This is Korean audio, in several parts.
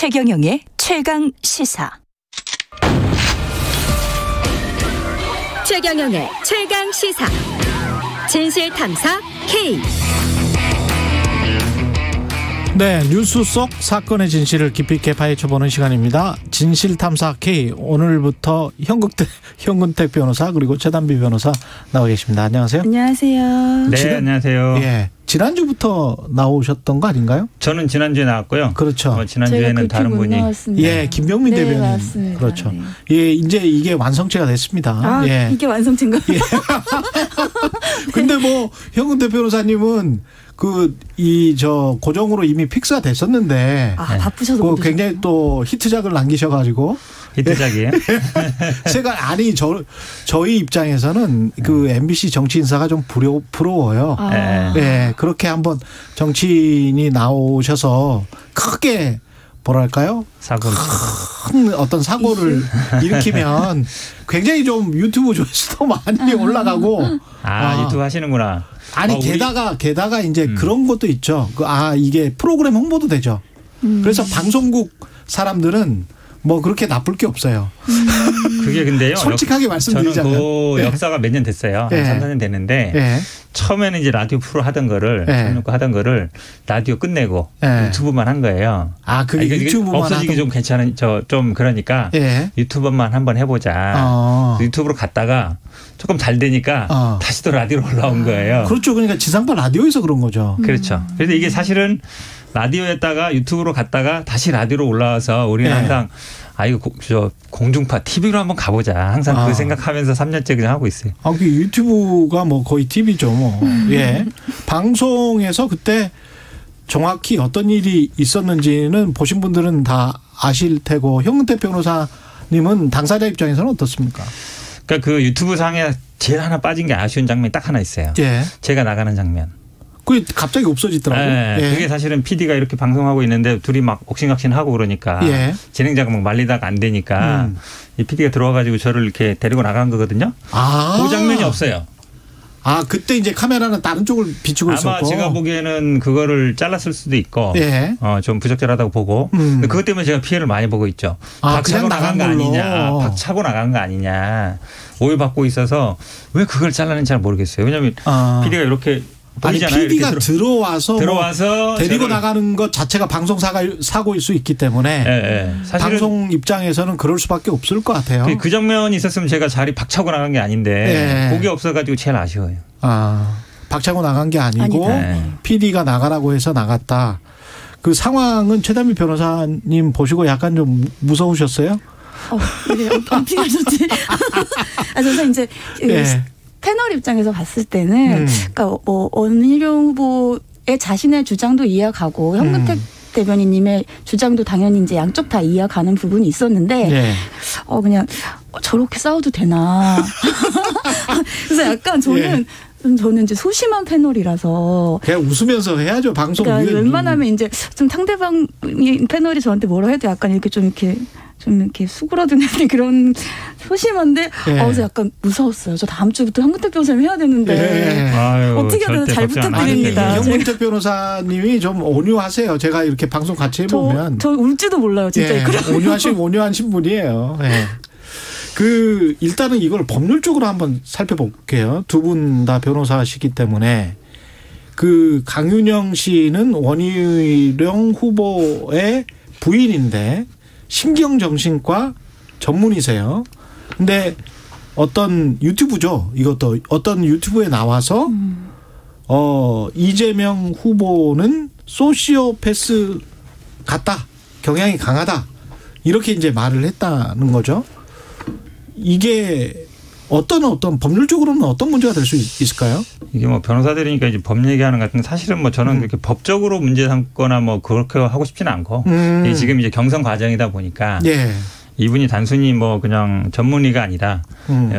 최경영의 최강 시사. 최경영의 최강 시사. 진실 탐사 K. 네, 뉴스 속 사건의 진실을 깊이 있게 파헤쳐보는 시간입니다. 진실탐사 K. 오늘부터 현근택 변호사 그리고 최단비 변호사 나와 계십니다. 안녕하세요. 안녕하세요. 네, 안녕하세요. 예, 지난주부터 나오셨던 거 아닌가요? 저는 지난주에 나왔고요. 그렇죠. 지난주에는 다른 분이. 나왔습니다. 예, 김병민 네, 대변인. 맞습니다. 그렇죠. 네. 예, 이제 이게 완성체가 됐습니다. 아, 예. 이게 완성체인가요? 예. 근데 뭐 현근택 변호사님은 고정으로 이미 픽스가 됐었는데. 아, 바쁘셔서 못 굉장히 또 히트작을 남기셔가지고. 히트작이에요? 저희 입장에서는 그 MBC 정치 인사가 좀 부러워요. 아. 네, 그렇게 한번 정치인이 나오셔서 크게 뭐랄까요? 큰 어떤 사고를 일으키면 굉장히 좀 유튜브 조회수도 많이 올라가고. 유튜브 하시는구나. 아니, 게다가 이제 그런 것도 있죠. 이게 프로그램 홍보도 되죠. 그래서 방송국 사람들은 뭐 그렇게 나쁠 게 없어요. 그게 근데요. 솔직하게 말씀드리자면. 저는 그 역사가 몇 년 됐어요. 한 3, 4년 됐는데 처음에는 이제 라디오 프로 하던 거를 하던 거를 라디오 끝내고 유튜브만 한 거예요. 그게 유튜브만 없어지기 좀 괜찮은 좀 그러니까 유튜브만 한번 해보자. 유튜브로 갔다가 조금 잘 되니까 다시 또 라디오로 올라온 거예요. 그렇죠. 그러니까 지상파 라디오에서 그런 거죠. 그렇죠. 그래서 이게 사실은 라디오였다가 유튜브로 갔다가 다시 라디오로 올라와서 우리는 항상 이거 공중파 TV로 한번 가보자. 항상 그 생각하면서 3년째 그냥 하고 있어요. 그 유튜브가 뭐 거의 TV죠, 뭐. 예. 방송에서 그때 정확히 어떤 일이 있었는지는 보신 분들은 다 아실 테고, 현근택 변호사님은 당사자 입장에서는 어떻습니까? 그러니까 그 유튜브 상에 제일 하나 빠진 게 아쉬운 장면이 딱 하나 있어요. 예. 제가 나가는 장면. 그게 갑자기 없어지더라고요. 네, 그게 사실은 PD가 이렇게 방송하고 있는데 둘이 막 옥신각신하고 그러니까 진행자가 막 말리다가 안 되니까 이 PD가 들어와가지고 저를 이렇게 데리고 나간 거거든요. 그 장면이 없어요. 그때 이제 카메라는 다른 쪽을 비추고 있었고. 아마 제가 보기에는 그거를 잘랐을 수도 있고 좀 부적절하다고 보고 그것 때문에 제가 피해를 많이 보고 있죠. 박차고 나간 거 아니냐. 박차고 나간 거 아니냐. 오해받고 있어서 왜 그걸 잘라는지 잘 모르겠어요. 왜냐하면 PD가 이렇게 PD가 들어와서 데리고 나가는 것 자체가 방송 사고일 수 있기 때문에 방송 입장에서는 그럴 수밖에 없을 것 같아요. 그 장면이 있었으면 제가 자리 박차고 나간 게 아닌데 그게 없어가지고 제일 아쉬워요. 박차고 나간 게 아니고 PD가 나가라고 해서 나갔다. 그 상황은 최단비 변호사님 보시고 약간 좀 무서우셨어요? 네, 어떻게 하셨지? 저는 이제 패널 입장에서 봤을 때는 그러니까 원희룡 후보의 자신의 주장도 이해가고 현근택 대변인님의 주장도 당연히 이제 양쪽 다 이해가는 부분이 있었는데 그냥 저렇게 싸워도 되나. 그래서 약간 저는 이제 소심한 패널이라서 그냥 웃으면서 해야죠. 방송. 그러니까 웬만하면 이제 좀 상대방 패널이 저한테 뭐라 해도 약간 이렇게 좀 이렇게 수그러드는 그런 소심한데 그래서 약간 무서웠어요. 저 다음 주부터 현근택 변호사님 해야 되는데 어떻게든 잘 부탁드립니다. 현근택 변호사님이 좀 온유하세요. 제가 이렇게 방송 같이 해보면 저 울지도 몰라요. 진짜. 온유하신 분이에요. 일단은 이걸 법률적으로 한번 살펴볼게요. 두 분 다 변호사시기 때문에 강윤영 씨는 원희룡 후보의 부인인데 신경정신과 전문의세요. 근데 어떤 유튜브죠. 이것도 어떤 유튜브에 나와서 이재명 후보는 소시오패스 같다. 경향이 강하다. 이렇게 이제 말을 했다는 거죠. 이게 어떤 법률적으로는 어떤 문제가 될 수 있을까요? 이게 뭐 변호사들이니까 이제 법 얘기하는 것 같은데 사실은 뭐 저는 그렇게 법적으로 문제 삼거나 뭐 그렇게 하고 싶지는 않고 지금 이제 경선 과정이다 보니까 이분이 단순히 뭐 그냥 전문의가 아니라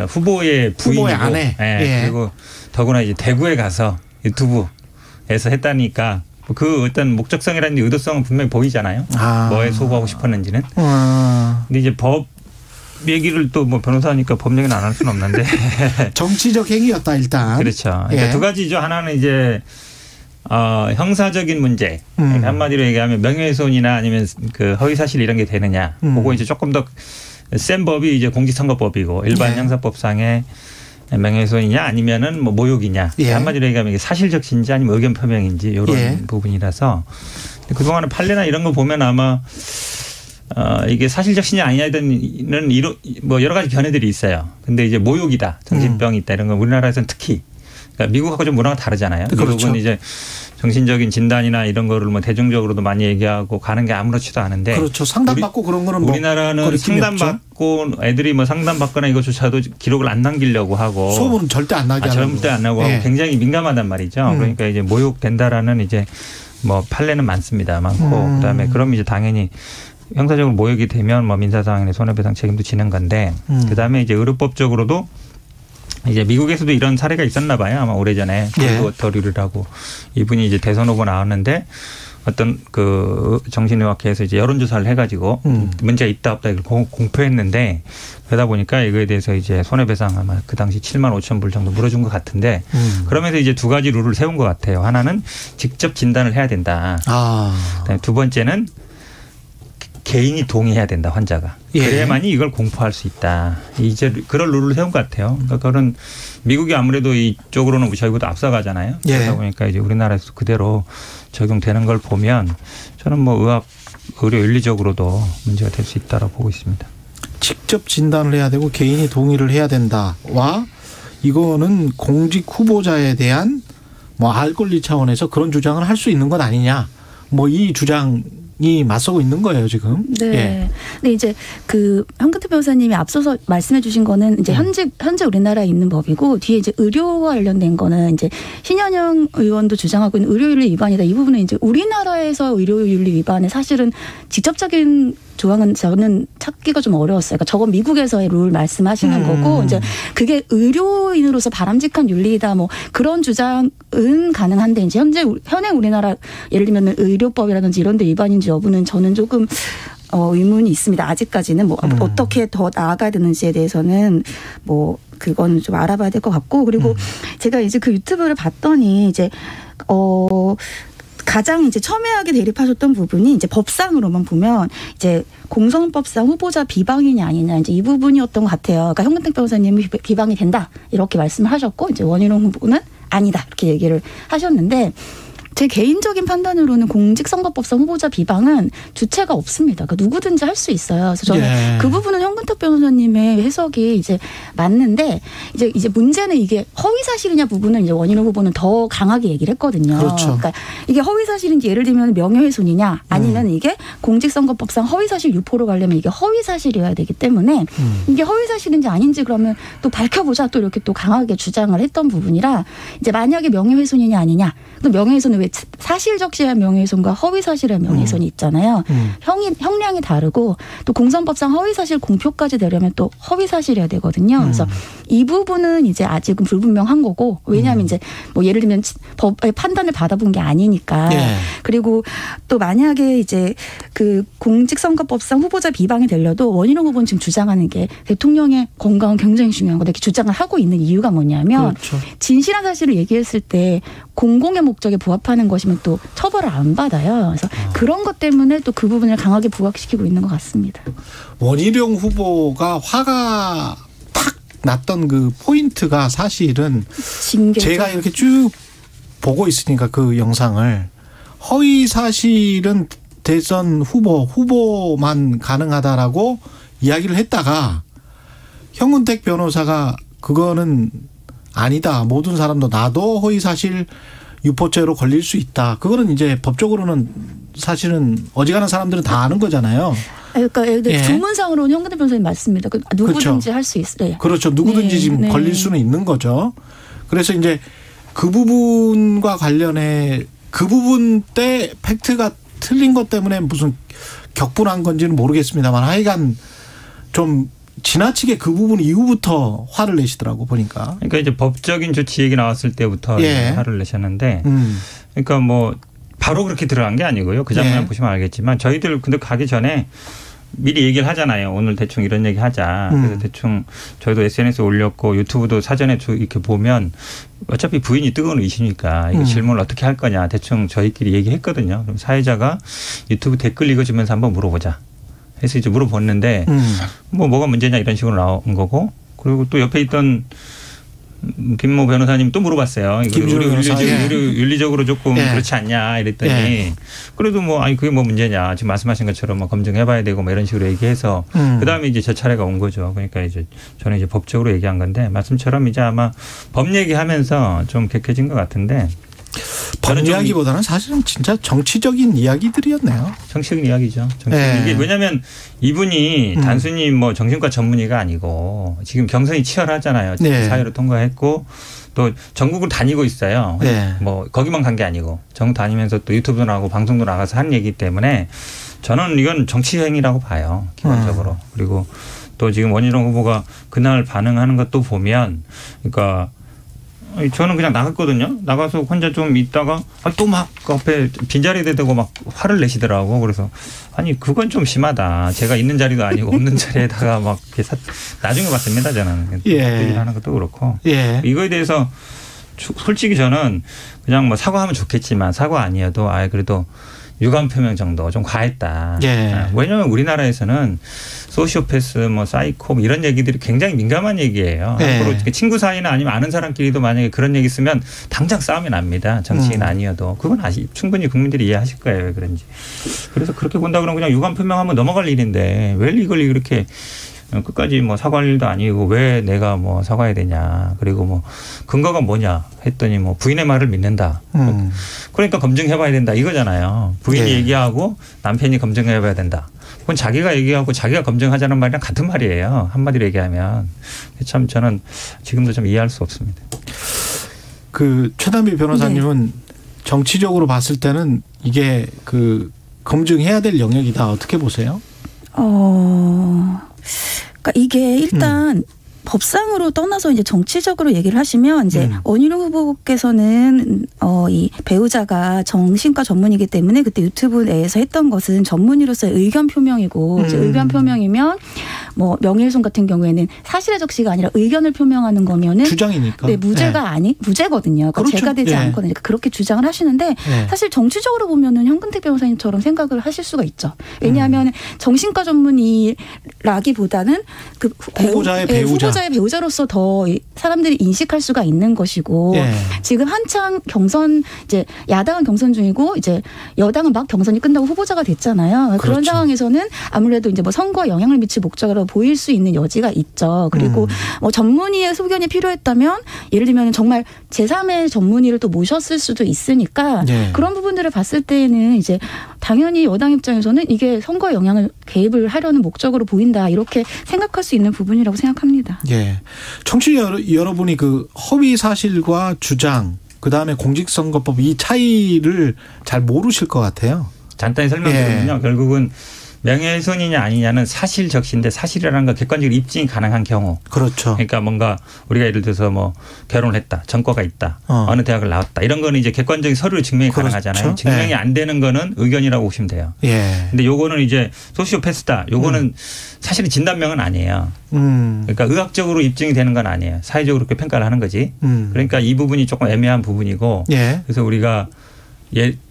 후보의 부인이고 아내. 그리고 더구나 이제 대구에 가서 유튜브에서 했다니까 그 어떤 목적성이라는 의도성은 분명히 보이잖아요. 뭐에 소구하고 싶었는지는. 근데 이제 법 얘기를 또 뭐 변호사니까 법 얘기는 안 할 수는 없는데 정치적 행위였다 일단. 그렇죠. 그러니까 두 가지죠. 하나는 이제 형사적인 문제 한마디로 얘기하면 명예훼손이나 아니면 그 허위사실 이런 게 되느냐. 그거 이제 조금 더 센 법이 이제 공직선거법이고 일반 예. 형사법상의 명예훼손이냐 아니면은 뭐 모욕이냐. 예. 한마디로 얘기하면 이게 사실적신지 아니면 의견 표명인지 이런 예. 부분이라서 그동안은 판례나 이런 거 보면 아마 이게 사실적신이 아니냐는 뭐 여러 가지 견해들이 있어요. 근데 이제 모욕이다, 정신병이 있다 이런 건 우리나라에서는 특히 그러니까 미국하고 좀 문화가 다르잖아요. 그렇죠. 미국은 이제 정신적인 진단이나 이런 거를 뭐 대중적으로도 많이 얘기하고 가는 게 아무렇지도 않은데. 그렇죠. 상담받고 그런 거는 우리나라는 상담받고 애들이 뭐 상담받거나 이것조차도 기록을 안 남기려고 하고. 소문은 절대 안 나게 하고. 절대 안 나고 하고 굉장히 민감하단 말이죠. 그러니까 이제 모욕된다라는 이제 뭐 판례는 많습니다. 많고 그다음에 그럼 이제 당연히 형사적으로 모욕이 되면 뭐 민사상의 손해배상 책임도 지는 건데 그다음에 이제 의료법적으로도 이제 미국에서도 이런 사례가 있었나 봐요. 아마 오래전에 워터리라고 이분이 이제 대선 후보 나왔는데 어떤 그 정신의학회에서 이제 여론조사를 해가지고 문제가 있다 없다 이걸 공표했는데 그러다 보니까 이거에 대해서 이제 손해배상 아마 그 당시 7만 5천 불 정도 물어준 것 같은데 그러면서 이제 두 가지 룰을 세운 것 같아요. 하나는 직접 진단을 해야 된다. 그다음에 두 번째는 개인이 동의해야 된다, 환자가. 그래야만이 이걸 공포할 수 있다. 이제 그런 룰을 세운 것 같아요. 그러니까 그런 미국이 아무래도 이쪽으로는 저희보다 앞서가잖아요. 그러다 보니까 이제 우리나라에서 그대로 적용되는 걸 보면 저는 뭐 의료 윤리적으로도 문제가 될 수 있다라고 보고 있습니다. 직접 진단을 해야 되고 개인이 동의를 해야 된다와 이거는 공직 후보자에 대한 뭐 알 권리 차원에서 그런 주장을 할 수 있는 것 아니냐. 뭐 이 주장이 맞서고 있는 거예요, 지금. 네. 예. 근데 이제 그 현근택 변호사님이 앞서서 말씀해 주신 거는 이제 현재 우리나라에 있는 법이고 뒤에 이제 의료와 관련된 거는 이제 신현영 의원도 주장하고 있는 의료윤리 위반이다. 이 부분은 이제 우리나라에서 의료윤리 위반에 사실은 직접적인 조항은 저는 찾기가 좀 어려웠어요. 그러니까 저건 미국에서의 룰 말씀하시는 거고 이제 그게 의료인으로서 바람직한 윤리이다 뭐 그런 주장은 가능한데 이제 현행 우리나라 예를 들면 의료법이라든지 이런 데 위반인지 여부는 저는 조금 의문이 있습니다. 아직까지는 뭐 어떻게 더 나아가야 되는지에 대해서는 뭐 그건 좀 알아봐야 될 것 같고 그리고 제가 이제 그 유튜브를 봤더니 이제 가장 이제 첨예하게 대립하셨던 부분이 이제 법상으로만 보면 이제 공선법상 후보자 비방이냐 아니냐 이제 이 부분이었던 것 같아요. 그러니까 현근택 변호사님이 비방이 된다 이렇게 말씀을 하셨고 이제 원희룡 후보는 아니다 이렇게 얘기를 하셨는데 제 개인적인 판단으로는 공직선거법상 후보자 비방은 주체가 없습니다. 그러니까 누구든지 할 수 있어요. 그래서 저는 그 부분은 현근택 변호사님의 해석이 이제 맞는데 이제 문제는 이게 허위 사실이냐 부분은 이제 원희룡 후보는 더 강하게 얘기를 했거든요. 그렇죠. 그러니까 이게 허위 사실인지 예를 들면 명예훼손이냐 아니면 이게 공직선거법상 허위 사실 유포로 가려면 이게 허위 사실이어야 되기 때문에 이게 허위 사실인지 아닌지 그러면 또 밝혀보자 또 이렇게 또 강하게 주장을 했던 부분이라 이제 만약에 명예훼손이냐 아니냐 또 명예훼손은 왜 사실적시한 명예훼손과 허위사실의 명예훼손이 있잖아요. 형량이 다르고 또 공선법상 허위사실 공표까지 되려면 또 허위사실이어야 되거든요. 그래서 이 부분은 이제 아직은 불분명한 거고 왜냐하면 이제 뭐 예를 들면 법의 판단을 받아본 게 아니니까 그리고 또 만약에 이제 그 공직선거법상 후보자 비방이 되려도 원희룡 후보는 지금 주장하는 게 대통령의 건강은 굉장히 중요한 거다 이렇게 주장을 하고 있는 이유가 뭐냐면 진실한 사실을 얘기했을 때 공공의 목적에 부합하는 것이면 또 처벌을 안 받아요. 그래서 그런 것 때문에 또 그 부분을 강하게 부각시키고 있는 것 같습니다. 원희룡 후보가 화가 탁 났던 그 포인트가 사실은 징계죠. 제가 이렇게 쭉 보고 있으니까 그 영상을 허위 사실은 대선 후보만 가능하다라고 이야기를 했다가 현근택 변호사가 그거는 아니다. 모든 사람도 나도 허위사실 유포죄로 걸릴 수 있다. 그거는 이제 법적으로는 사실은 어지간한 사람들은 다 아는 거잖아요. 그러니까 예를 들어 조문상으로는 현근택 변호사님 맞습니다. 누구든지 그렇죠. 할 수 있어요. 그렇죠. 누구든지 지금 걸릴 수는 있는 거죠. 그래서 이제 그 부분과 관련해 그 부분 때 팩트가 틀린 것 때문에 무슨 격분한 건지는 모르겠습니다만 하여간 좀 지나치게 그 부분 이후부터 화를 내시더라고 보니까. 그러니까 이제 법적인 조치 얘기 나왔을 때부터 화를 내셨는데 그러니까 뭐 바로 그렇게 들어간 게 아니고요. 그 장면 보시면 알겠지만 저희들 근데 가기 전에 미리 얘기를 하잖아요. 오늘 대충 이런 얘기 하자. 그래서 대충 저희도 SNS에 올렸고 유튜브도 사전에 이렇게 보면 어차피 부인이 뜨거운 의시니까 이게 질문을 어떻게 할 거냐 대충 저희끼리 얘기했거든요. 그럼 사회자가 유튜브 댓글 읽어주면서 한번 물어보자. 해서 이제 물어봤는데 뭐가 문제냐 이런 식으로 나온 거고 그리고 또 옆에 있던 김모 변호사님 또 물어봤어요. 윤리적으로 조금 그렇지 않냐 이랬더니 그래도 뭐 아니 그게 뭐 문제냐 지금 말씀하신 것처럼 뭐 검증해봐야 되고 뭐 이런 식으로 얘기해서 그 다음에 이제 제 차례가 온 거죠. 그러니까 이제 저는 이제 법적으로 얘기한 건데 말씀처럼 이제 아마 법 얘기하면서 좀 객해진 것 같은데. 법 이야기보다는 사실은 진짜 정치적인 이야기들이었네요. 정치적인 이야기죠. 이게 왜냐하면 이분이 단순히 뭐 정신과 전문의가 아니고 지금 경선이 치열하잖아요. 사회로 통과했고 또 전국을 다니고 있어요. 뭐 거기만 간 게 아니고 전국 다니면서 또 유튜브도 나가고 방송도 나가서 한 얘기 때문에 저는 이건 정치 행위라고 봐요. 기본적으로. 그리고 또 지금 원희룡 후보가 그날 반응하는 것도 보면 그러니까 저는 그냥 나갔거든요. 나가서 혼자 좀 있다가 또 막 앞에 빈자리에 대고 막 화를 내시더라고. 그래서 아니 그건 좀 심하다. 제가 있는 자리도 아니고 없는 자리에다가 막 나중에 봤습니다. 저는. 하는 것도 그렇고. 이거에 대해서 솔직히 저는 그냥 뭐 사과하면 좋겠지만 사과 아니어도 그래도 유감 표명 정도 좀 과했다. 왜냐하면 우리나라에서는 소시오패스, 뭐 사이코 이런 얘기들이 굉장히 민감한 얘기예요. 앞으로 친구 사이나 아니면 아는 사람끼리도 만약에 그런 얘기 쓰면 당장 싸움이 납니다. 정치인 아니어도. 그건 충분히 국민들이 이해하실 거예요. 왜 그런지. 그래서 그렇게 본다 그러면 그냥 유감 표명하면 넘어갈 일인데 왜 이걸 이렇게 끝까지 뭐 사과할 일도 아니고 왜 내가 뭐 사과해야 되냐. 그리고 뭐 근거가 뭐냐 했더니 뭐 부인의 말을 믿는다. 그러니까 검증해봐야 된다 이거잖아요. 부인이 얘기하고 남편이 검증해봐야 된다. 그건 자기가 얘기하고 자기가 검증하자는 말이랑 같은 말이에요. 한마디로 얘기하면. 참 저는 지금도 좀 이해할 수 없습니다. 그 최단비 변호사님은 정치적으로 봤을 때는 이게 그 검증해야 될 영역이다. 어떻게 보세요? 그러니까 이게 일단 법상으로 떠나서 이제 정치적으로 얘기를 하시면 이제 원희룡 후보께서는 이 배우자가 정신과 전문이기 때문에 그때 유튜브 내에서 했던 것은 전문의로서의 의견 표명이고 이제 의견 표명이면 뭐 명예훼손 같은 경우에는 사실의 적시가 아니라 의견을 표명하는 거면은 주장이니까. 네, 무죄가 무죄거든요. 그러니까 그렇죠. 죄가 되지 않거든요. 그렇게 주장을 하시는데 사실 정치적으로 보면은 현근택 변호사님처럼 생각을 하실 수가 있죠. 왜냐하면 정신과 전문의라기보다는 그 후보자의 배우자. 후보자의 배우자로서 더 사람들이 인식할 수가 있는 것이고 지금 한창 경선 이제 야당은 경선 중이고 이제 여당은 막 경선이 끝나고 후보자가 됐잖아요. 그렇죠. 그런 상황에서는 아무래도 이제 뭐 선거에 영향을 미칠 목적으로 보일 수 있는 여지가 있죠. 그리고 뭐 전문의의 소견이 필요했다면 예를 들면 정말 제3의 전문의를 또 모셨을 수도 있으니까 그런 부분들을 봤을 때는 이제 당연히 여당 입장에서는 이게 선거에 영향을 개입을 하려는 목적으로 보인다 이렇게 생각할 수 있는 부분이라고 생각합니다. 청취자 여러분이 그 허위 사실과 주장 그다음에 공직선거법 이 차이를 잘 모르실 것 같아요. 간단히 설명드리면요. 결국은 명예훼손이냐 아니냐는 사실 적시인데 사실이라는 건 객관적으로 입증이 가능한 경우. 그렇죠. 그러니까 뭔가 우리가 예를 들어서 뭐 결혼을 했다. 전과가 있다. 어느 대학을 나왔다. 이런 거는 이제 객관적인 서류로 증명이 가능하잖아요. 증명이 안 되는 거는 의견이라고 보시면 돼요. 근데 요거는 이제 소시오패스다. 요거는 사실은 진단명은 아니에요. 그러니까 의학적으로 입증이 되는 건 아니에요. 사회적으로 그렇게 평가를 하는 거지. 그러니까 이 부분이 조금 애매한 부분이고 그래서 우리가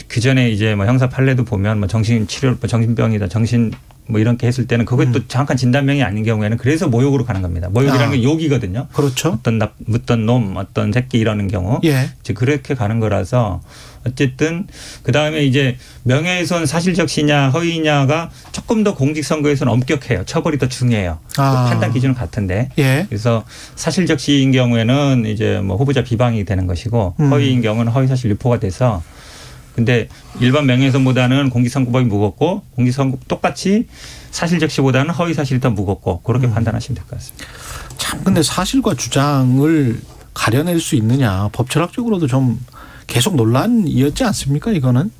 그 전에 이제 뭐 형사 판례도 보면 뭐 정신치료, 뭐 정신병이다, 정신 뭐 이렇게 했을 때는 그것도 정확한 진단명이 아닌 경우에는 그래서 모욕으로 가는 겁니다. 모욕이라는 건 욕이거든요. 그렇죠. 어떤 놈, 어떤 새끼 이러는 경우. 이제 그렇게 가는 거라서 어쨌든 그 다음에 이제 명예훼손 사실적시냐 허위냐가 조금 더 공직선거에서는 엄격해요. 처벌이 더 중요해요. 판단 기준은 같은데. 그래서 사실적시인 경우에는 이제 뭐 후보자 비방이 되는 것이고 허위인 경우는 허위사실 유포가 돼서 근데 일반 명예훼손보다는 공직선거법이 무겁고 공직선거 똑같이 사실적시보다는 허위사실이 더 무겁고 그렇게 판단하시면 될 것 같습니다. 참 근데 사실과 주장을 가려낼 수 있느냐 법철학적으로도 좀 계속 논란이었지 않습니까 이거는?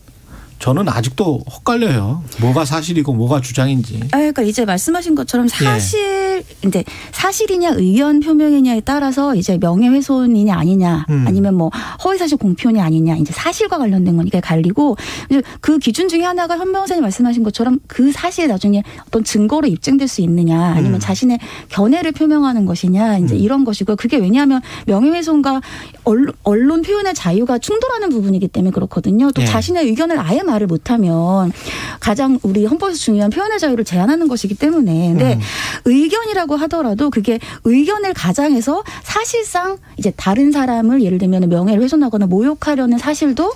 저는 아직도 헛갈려요. 뭐가 사실이고 뭐가 주장인지. 그러니까 이제 말씀하신 것처럼 사실 이제 사실이냐 의견 표명이냐에 따라서 이제 명예훼손이냐 아니냐 아니면 뭐 허위사실 공표냐 아니냐 이제 사실과 관련된 거니까 갈리고 이제 그 기준 중에 하나가 현 변호사님 말씀하신 것처럼 그 사실이 나중에 어떤 증거로 입증될 수 있느냐 아니면 자신의 견해를 표명하는 것이냐 이제 이런 것이고요. 그게 왜냐하면 명예훼손과 언론 표현의 자유가 충돌하는 부분이기 때문에 그렇거든요. 또 자신의 의견을 아예 말을 못하면 가장 우리 헌법에서 중요한 표현의 자유를 제한하는 것이기 때문에 근데 의견이라고 하더라도 그게 의견을 가장해서 사실상 이제 다른 사람을 예를 들면 명예를 훼손하거나 모욕하려는 사실도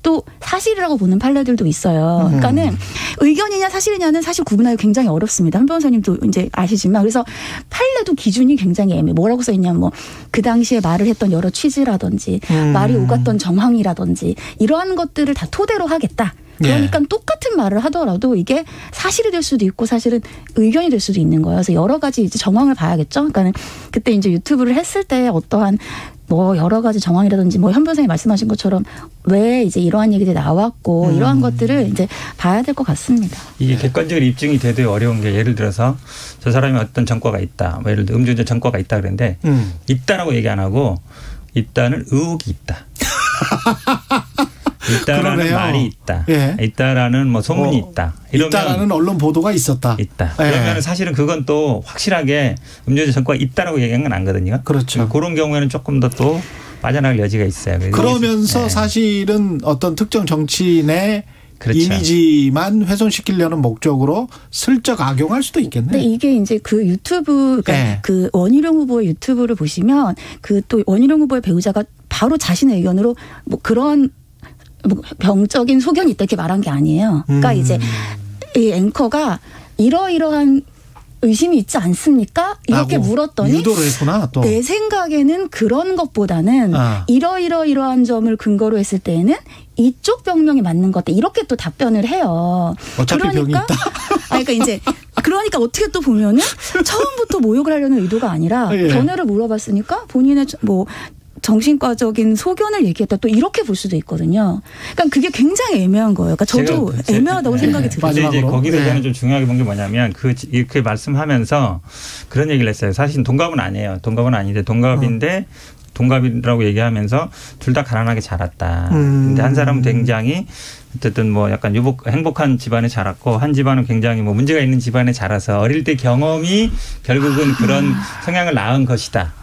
또 사실이라고 보는 판례들도 있어요. 그러니까는 의견이냐 사실이냐는 사실 구분하기 굉장히 어렵습니다. 한 변호사님도 이제 아시지만 그래서 판례도 기준이 굉장히 애매해. 뭐라고 써 있냐면 뭐 그 당시에 말을 했던 여러 취지라든지 말이 오갔던 정황이라든지 이러한 것들을 다 토대로 하겠다. 그러니까 똑같은 말을 하더라도 이게 사실이 될 수도 있고 사실은 의견이 될 수도 있는 거예요. 그래서 여러 가지 이제 정황을 봐야겠죠. 그러니까 그때 이제 유튜브를 했을 때 어떠한 뭐 여러 가지 정황이라든지 뭐 현 변호사님 말씀하신 것처럼 왜 이제 이러한 얘기들이 나왔고 이러한 것들을 이제 봐야 될 것 같습니다. 이게 객관적으로 입증이 돼도 어려운 게 예를 들어서 저 사람이 어떤 전과가 있다. 뭐 예를 들어 음주운전 전과가 있다 그랬는데 있다라고 얘기 안 하고 있다는 의혹이 있다. 있다라는 그러네요. 말이 있다. 예. 있다라는 뭐 소문이 있다. 있다라는 언론 보도가 있었다. 있다. 그러면 사실은 그건 또 확실하게 음주운전 전과가 있다라고 얘기한 건 아니거든요. 그렇죠. 그런 경우에는 조금 더 또 빠져나갈 여지가 있어요. 그러면서 사실은 어떤 특정 정치인의 그렇죠. 이미지만 훼손시키려는 목적으로 슬쩍 악용할 수도 있겠네요. 근데 이게 이제 그 유튜브, 그러니까 그 원희룡 후보의 유튜브를 보시면 그 또 원희룡 후보의 배우자가 바로 자신의 의견으로 뭐 그런 뭐 병적인 소견이 있다 이렇게 말한 게 아니에요. 그러니까 이제 이 앵커가 이러이러한 의심이 있지 않습니까? 이렇게 물었더니 유도를 했구나, 또. 내 생각에는 그런 것보다는 이러이러이러한 점을 근거로 했을 때에는 이쪽 병명이 맞는 것 같다. 이렇게 또 답변을 해요. 어차피 그러니까, 병이 있다. 그러니까 이제 그러니까 어떻게 또 보면은 처음부터 모욕을 하려는 의도가 아니라 견해를 물어봤으니까 본인의 뭐 정신과적인 소견을 얘기했다. 또 이렇게 볼 수도 있거든요. 그러니까 그게 굉장히 애매한 거예요. 그러니까 저도 애매하다고 생각이 들어요. 근데 이제 거기서 저는 좀 중요하게 본 게 뭐냐면 이렇게 말씀하면서 그런 얘기를 했어요. 사실 동갑은 아니에요. 동갑은 아닌데 동갑인데 동갑이라고 얘기하면서 둘 다 가난하게 자랐다. 근데 한 사람은 굉장히 어쨌든 뭐 약간 행복한 집안에 자랐고 한 집안은 굉장히 뭐 문제가 있는 집안에 자라서 어릴 때 경험이 결국은 그런 성향을 낳은 것이다.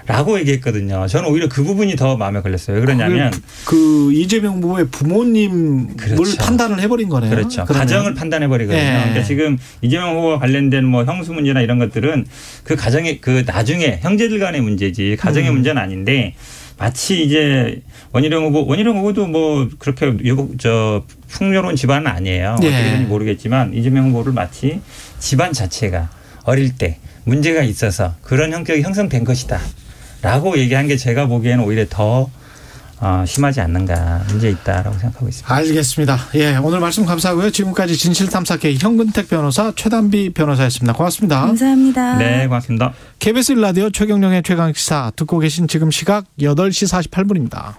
라고 얘기했거든요. 저는 오히려 그 부분이 더 마음에 걸렸어요. 왜 그러냐면 그 이재명 후보의 부모님을 그렇죠. 판단을 해버린 거네요. 그렇죠. 그러면. 가정을 판단해버리거든요. 그러니까 지금 이재명 후보와 관련된 뭐 형수 문제나 이런 것들은 그 가정의 그 나중에 형제들 간의 문제지 가정의 문제는 아닌데 마치 이제 원희룡 후보도 뭐 그렇게 풍요로운 집안은 아니에요. 어떻게 되는지 모르겠지만 이재명 후보를 마치 집안 자체가 어릴 때 문제가 있어서 그런 형격이 형성된 것이다. 라고 얘기한 게 제가 보기에는 오히려 더 심하지 않는가 문제 있다라고 생각하고 있습니다. 알겠습니다. 예, 오늘 말씀 감사하고요. 지금까지 진실탐사K 현근택 변호사 최단비 변호사였습니다. 고맙습니다. 감사합니다. 네, 고맙습니다. KBS 1라디오 최경영의 최강시사 듣고 계신 지금 시각 8시 48분입니다.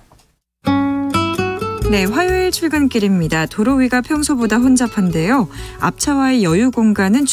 네, 화요일 출근길입니다. 도로 위가 평소보다 혼잡한데요. 앞차와의 여유 공간은